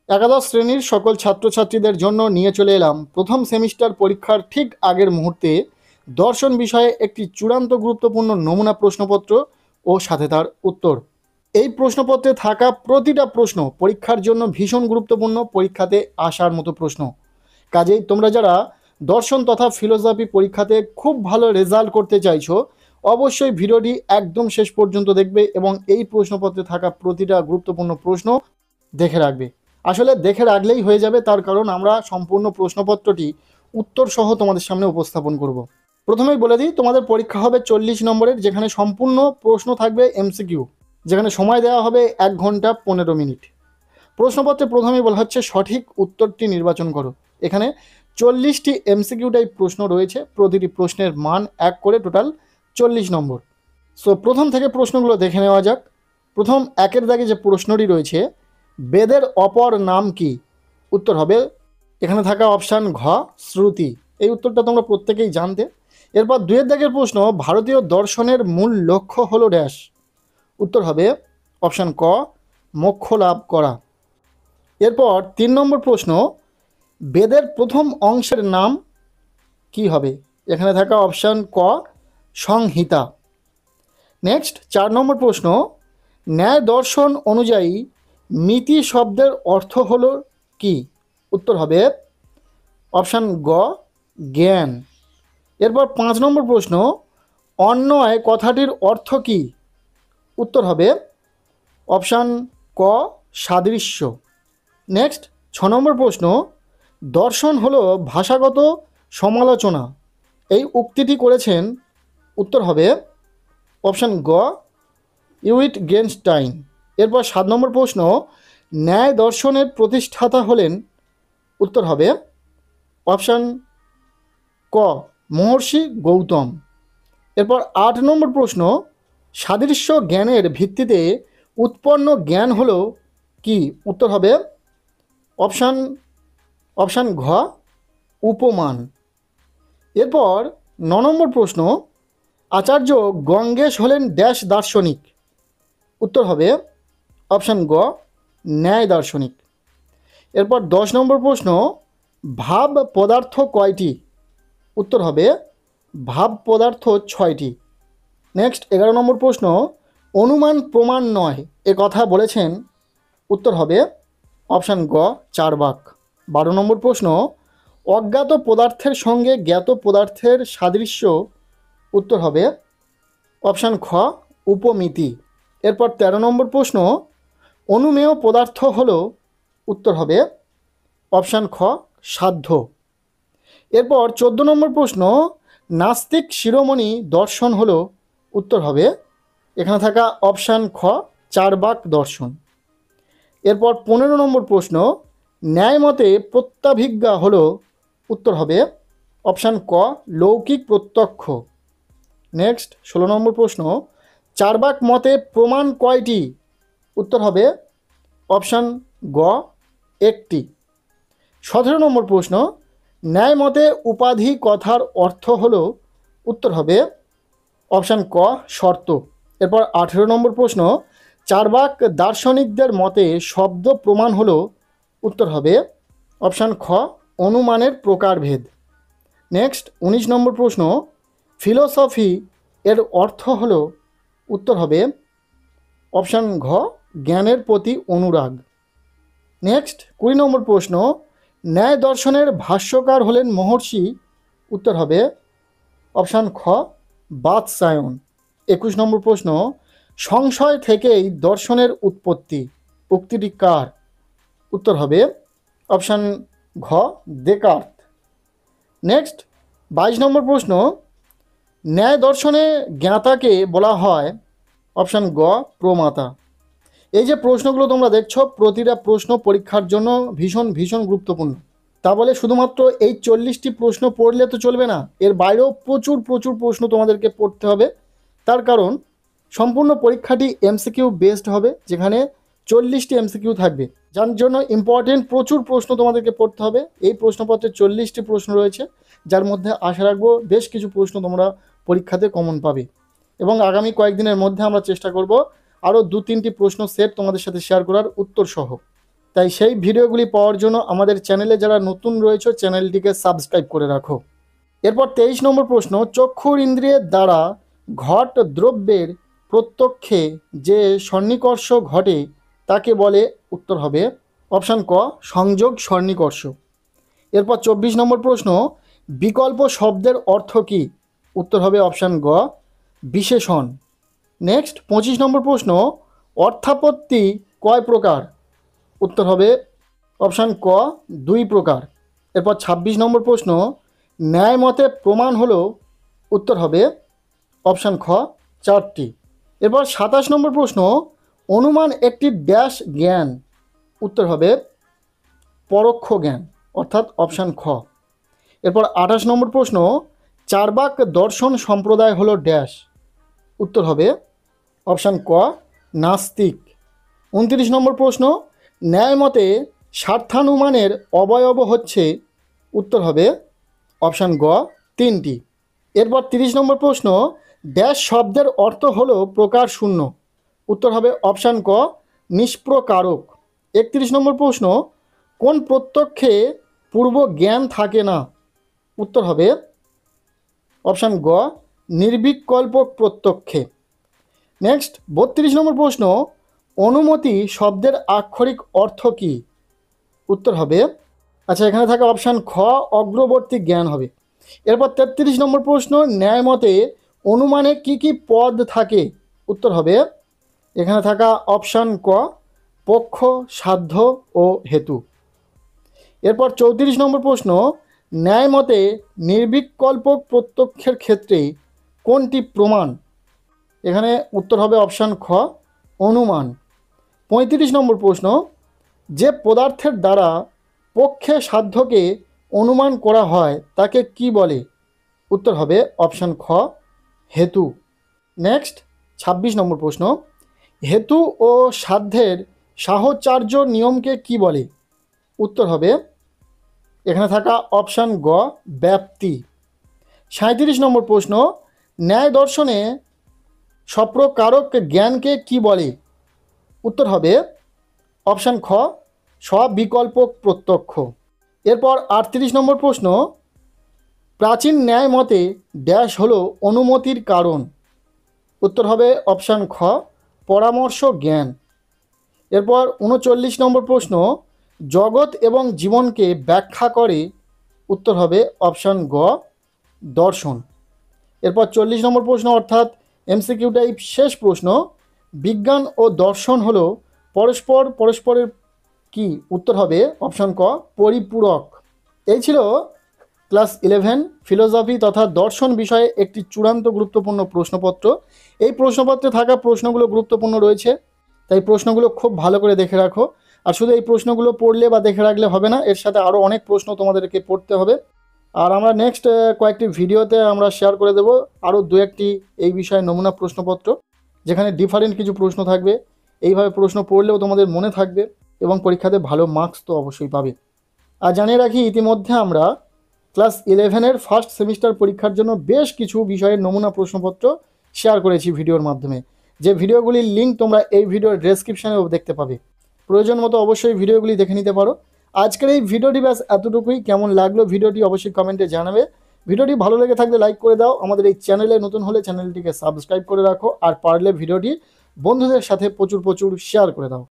একাদশ শ্রেণীর সকল ছাত্রছাত্রীদের জন্য নিয়ে চলে এলাম প্রথম সেমিস্টার পরীক্ষার ঠিক আগের মুহূর্তে দর্শন বিষয়ে একটি চূড়ান্ত গুরুত্বপূর্ণ নমুনা প্রশ্নপত্র ও সাথে তার উত্তর। এই প্রশ্নপত্রে থাকা প্রতিটা প্রশ্ন পরীক্ষার জন্য ভীষণ গুরুত্বপূর্ণ, পরীক্ষাতে আসার মতো প্রশ্ন। কাজেই তোমরা যারা দর্শন তথা ফিলোসফি পরীক্ষাতে খুব ভালো রেজাল্ট করতে চাইছো, অবশ্যই ভিডিওটি একদম শেষ পর্যন্ত দেখবে এবং এই প্রশ্নপত্রে থাকা প্রতিটা গুরুত্বপূর্ণ প্রশ্ন দেখে রাখবে। আসলে দেখে রাখলেই হয়ে যাবে, তার কারণ আমরা সম্পূর্ণ প্রশ্নপত্রটি উত্তর সহ তোমাদের সামনে উপস্থাপন করব। প্রথমেই বলে দিই, তোমাদের পরীক্ষা হবে 40 নম্বরের, যেখানে সম্পূর্ণ প্রশ্ন থাকবে এমসিকিউ, যেখানে সময় দেওয়া হবে 1 ঘন্টা 15 মিনিট। প্রশ্নপত্রে প্রথমেই বলা হচ্ছে সঠিক উত্তরটি নির্বাচন করো। এখানে 40টি এমসিকিউ টাইপ প্রশ্ন রয়েছে, প্রতিটি প্রশ্নের মান 1 করে, টোটাল 40 নম্বর। সো প্রথম থেকে প্রশ্নগুলো দেখে নেওয়া যাক। প্রথম 1-এর দাগে যে প্রশ্নটি রয়েছে, বেদের অপর নাম কি? উত্তর হবে এখানে থাকা অপশান ঘ, শ্রুতি। এই উত্তরটা তোমরা প্রত্যেকেই জানতে। এরপর 2-এর দাগের প্রশ্ন, ভারতীয় দর্শনের মূল লক্ষ্য হলো ড্যাশ। উত্তর হবে অপশান ক, মোক্ষ লাভ করা। এরপর 3 নম্বর প্রশ্ন, বেদের প্রথম অংশের নাম কি হবে? এখানে থাকা অপশান ক, সংহিতা। নেক্সট 4 নম্বর প্রশ্ন, ন্যায় দর্শন অনুযায়ী মিতি শব্দের অর্থ হলো কি? উত্তর হবে অপশান গ, জ্ঞান। এরপর 5 নম্বর প্রশ্ন, অন্যয় কথাটির অর্থ কি? উত্তর হবে অপশান ক, সাদৃশ্য। নেক্সট 6 নম্বর প্রশ্ন, দর্শন হলো ভাষাগত সমালোচনা, এই উক্তিটি করেছেন। উত্তর হবে অপশান গ, উইটগেনস্টাইন। এরপর 7 নম্বর প্রশ্ন, ন্যায় দর্শনের প্রতিষ্ঠাতা হলেন। উত্তর হবে অপশান ক, মহর্ষি গৌতম। এরপর 8 নম্বর প্রশ্ন, সাদৃশ্য জ্ঞানের ভিত্তিতে উৎপন্ন জ্ঞান হলো কি? উত্তর হবে অপশান ঘ, উপমান। এরপর 9 নম্বর প্রশ্ন, আচার্য গঙ্গেশ হলেন ড্যাশ দার্শনিক। উত্তর হবে অপশান গ, ন্যায় দার্শনিক। এরপর 10 নম্বর প্রশ্ন, ভাব পদার্থ কয়টি? উত্তর হবে ভাব পদার্থ 6টি। নেক্সট 11 নম্বর প্রশ্ন, অনুমান প্রমাণ নয় এ কথা বলেছেন। উত্তর হবে অপশান গ, চার্বাক। 12 নম্বর প্রশ্ন, অজ্ঞাত পদার্থের সঙ্গে জ্ঞাত পদার্থের সাদৃশ্য। উত্তর হবে অপশান খ, উপমিতি। এরপর 13 নম্বর প্রশ্ন, অনুমেয় পদার্থ হলো। উত্তর হবে অপশান খ, সাধ্য। এরপর 14 নম্বর প্রশ্ন, নাস্তিক শিরোমণি দর্শন হলো। উত্তর হবে এখানে থাকা অপশান খ, চার্বাক দর্শন। এরপর 15 নম্বর প্রশ্ন, ন্যায় মতে প্রত্যাভিজ্ঞা হলো। উত্তর হবে অপশান ক, লৌকিক প্রত্যক্ষ। নেক্সট 16 নম্বর প্রশ্ন, চার্বাক মতে প্রমাণ কয়টি? উত্তর হবে অপশান গ, একটি। 17 নম্বর প্রশ্ন, ন্যায় মতে উপাধি কথার অর্থ হলো। উত্তর হবে অপশান ক, শর্ত। এরপর 18 নম্বর প্রশ্ন, চার্বাক দার্শনিকদের মতে শব্দ প্রমাণ হলো। উত্তর হবে অপশান খ, অনুমানের প্রকারভেদ। নেক্সট 19 নম্বর প্রশ্ন, ফিলোসফি এর অর্থ হলো। উত্তর হবে অপশান ঘ, জ্ঞানের প্রতি অনুরাগ। নেক্সট 20 নম্বর প্রশ্ন, ন্যায় দর্শনের ভাষ্যকার হলেন মহর্ষি। উত্তর হবে অপশান খ, বাৎসায়ন। 21 নম্বর প্রশ্ন, সংশয় থেকেই দর্শনের উৎপত্তি, উক্তিটি কার? উত্তর হবে অপশান ঘ, দেকার্ত। নেক্সট 22 নম্বর প্রশ্ন, ন্যায় দর্শনে জ্ঞাতাকে বলা হয়। অপশান গ, প্রমাতা। এই যে প্রশ্নগুলো তোমরা দেখছো, প্রতিটা প্রশ্ন পরীক্ষার জন্য ভীষণ গুরুত্বপূর্ণ। তা বলে শুধুমাত্র এই 40টি প্রশ্ন পড়লে তো চলবে না, এর বাইরেও প্রচুর প্রশ্ন তোমাদেরকে পড়তে হবে। তার কারণ সম্পূর্ণ পরীক্ষাটি এমসিকিউ বেসড হবে, যেখানে 40টি এমসিকিউ থাকবে, যার জন্য ইম্পর্টেন্ট প্রচুর প্রশ্ন তোমাদেরকে পড়তে হবে। এই প্রশ্নপত্রে 40টি প্রশ্ন রয়েছে, যার মধ্যে আশা রাখবো বেশ কিছু প্রশ্ন তোমরা পরীক্ষাতে কমন পাবে। এবং আগামী কয়েকদিনের মধ্যে আমরা চেষ্টা করব আরও 2-3টি প্রশ্ন সেট তোমাদের সাথে শেয়ার করার উত্তর সহ। তাই সেই ভিডিওগুলি পাওয়ার জন্য আমাদের চ্যানেলে যারা নতুন রয়েছে চ্যানেলটিকে সাবস্ক্রাইব করে রাখো। এরপর 23 নম্বর প্রশ্ন, চক্ষুর ইন্দ্রিয়ের দ্বারা ঘট দ্রব্যের প্রত্যক্ষে যে সন্নিকর্ষ ঘটে তাকে বলে, উত্তর হবে অপশান ক সংযোগ সন্নিকর্ষ। এরপর 24 নম্বর প্রশ্ন, বিকল্প শব্দের অর্থ কী? উত্তর হবে অপশান গ বিশেষণ। নেক্সট 25 নম্বর প্রশ্ন, অর্থাপত্তি কয় প্রকার? উত্তর হবে অপশান ক 2 প্রকার। এরপর 26 নম্বর প্রশ্ন, ন্যায় মতে প্রমাণ হলো, উত্তর হবে অপশান খ 4টি। এরপর 27 নম্বর প্রশ্ন, অনুমান একটি ড্যাশ জ্ঞান? উত্তর হবে পরোক্ষ জ্ঞান, অর্থাৎ অপশান খ। এরপর 28 নম্বর প্রশ্ন, চার্বাক দর্শন সম্প্রদায় হলো ড্যাশ? উত্তর হবে অপশান ক নাস্তিক। 29 নম্বর প্রশ্ন, ন্যায় মতে স্বার্থানুমানের অবয়ব হচ্ছে? উত্তর হবে অপশান গ 3টি। এরপর 30 নম্বর প্রশ্ন, ড্যাশ শব্দের অর্থ হলো প্রকার শূন্য? উত্তর হবে অপশান ক নিষ্প্রকারক। 31 নম্বর প্রশ্ন, কোন প্রত্যক্ষে পূর্ব জ্ঞান থাকে না? উত্তর হবে অপশান গ নির্বিকল্পক প্রত্যক্ষে। নেক্সট 32 নম্বর প্রশ্ন, অনুমতি শব্দের আক্ষরিক অর্থ কী? উত্তর হবে এখানে থাকা অপশান খ অগ্রবর্তী জ্ঞান হবে। এরপর 33 নম্বর প্রশ্ন, ন্যায় মতে অনুমানে কি কি পদ থাকে? উত্তর হবে এখানে থাকা অপশান ক পক্ষ, সাধ্য ও হেতু। এরপর 34 নম্বর প্রশ্ন, ন্যায় মতে নির্বিকল্পক প্রত্যক্ষের ক্ষেত্রে কোনটি প্রমাণ? এখানে উত্তর হবে অপশান খ অনুমান। 35 নম্বর প্রশ্ন, যে পদার্থের দ্বারা পক্ষে সাধ্যকে অনুমান করা হয় তাকে কি বলে? উত্তর হবে অপশান খ হেতু। নেক্সট 26 নম্বর প্রশ্ন, হেতু ও সাধ্যের সাহচর্য নিয়মকে কি বলে? উত্তর হবে এখানে থাকা অপশান গ ব্যাপ্তি। 37 নম্বর প্রশ্ন, ন্যায় দর্শনে স্বপ্রকারক জ্ঞানকে কি বলে? উত্তর হবে অপশান খ স্ববিকল্পক প্রত্যক্ষ। এরপর 38 নম্বর প্রশ্ন, প্রাচীন ন্যায় মতে ড্যাশ হলো অনুমতির কারণ? উত্তর হবে অপশান খ পরামর্শ জ্ঞান। এরপর 39 নম্বর প্রশ্ন, জগৎ এবং জীবনকে ব্যাখ্যা করে? উত্তর হবে অপশান গ দর্শন। এরপর 40 নম্বর প্রশ্ন অর্থাৎ এমসিকিউ টাইপ শেষ প্রশ্ন, বিজ্ঞান ও দর্শন হলো পরস্পরের কি? উত্তর হবে অপশান ক পরিপূরক। এই ছিল ক্লাস 11 ফিলোসফি তথা দর্শন বিষয়ে একটি চূড়ান্ত গুরুত্বপূর্ণ প্রশ্নপত্র। এই প্রশ্নপত্রে থাকা প্রশ্নগুলো গুরুত্বপূর্ণ রয়েছে, তাই প্রশ্নগুলো খুব ভালো করে দেখে রাখো। আর শুধু এই প্রশ্নগুলো পড়লে বা দেখে রাখলে হবে না, এর সাথে আরও অনেক প্রশ্ন তোমাদেরকে পড়তে হবে। আর আমরা নেক্সট কয়েকটি ভিডিওতে আমরা শেয়ার করে দেবো আরও 2-1টি এই বিষয়ে নমুনা প্রশ্নপত্র, যেখানে ডিফারেন্ট কিছু প্রশ্ন থাকবে। এইভাবে প্রশ্ন পড়লেও তোমাদের মনে থাকবে এবং পরীক্ষাতে ভালো মার্কস তো অবশ্যই পাবে। আর জানিয়ে রাখি, ইতিমধ্যে আমরা ক্লাস 11-এর ফার্স্ট সেমিস্টার পরীক্ষার জন্য বেশ কিছু বিষয়ের নমুনা প্রশ্নপত্র শেয়ার করেছি ভিডিওর মাধ্যমে, যে ভিডিওগুলির লিঙ্ক তোমরা এই ভিডিওর ডেসক্রিপশানেও দেখতে পাবে। প্রয়োজন মতো অবশ্যই ভিডিওগুলি দেখে নিতে পারো। আজকের এই ভিডিওটি ব্যাস এতটুকুই। কেমন লাগলো ভিডিওটি অবশ্যই কমেন্টে জানাবে। ভিডিওটি ভালো লেগে থাকলে লাইক করে দাও। আমাদের এই চ্যানেলে নতুন হলে চ্যানেলটিকে সাবস্ক্রাইব করে রাখো, আর পারলে ভিডিওটি বন্ধুদের সাথে প্রচুর শেয়ার করে দাও।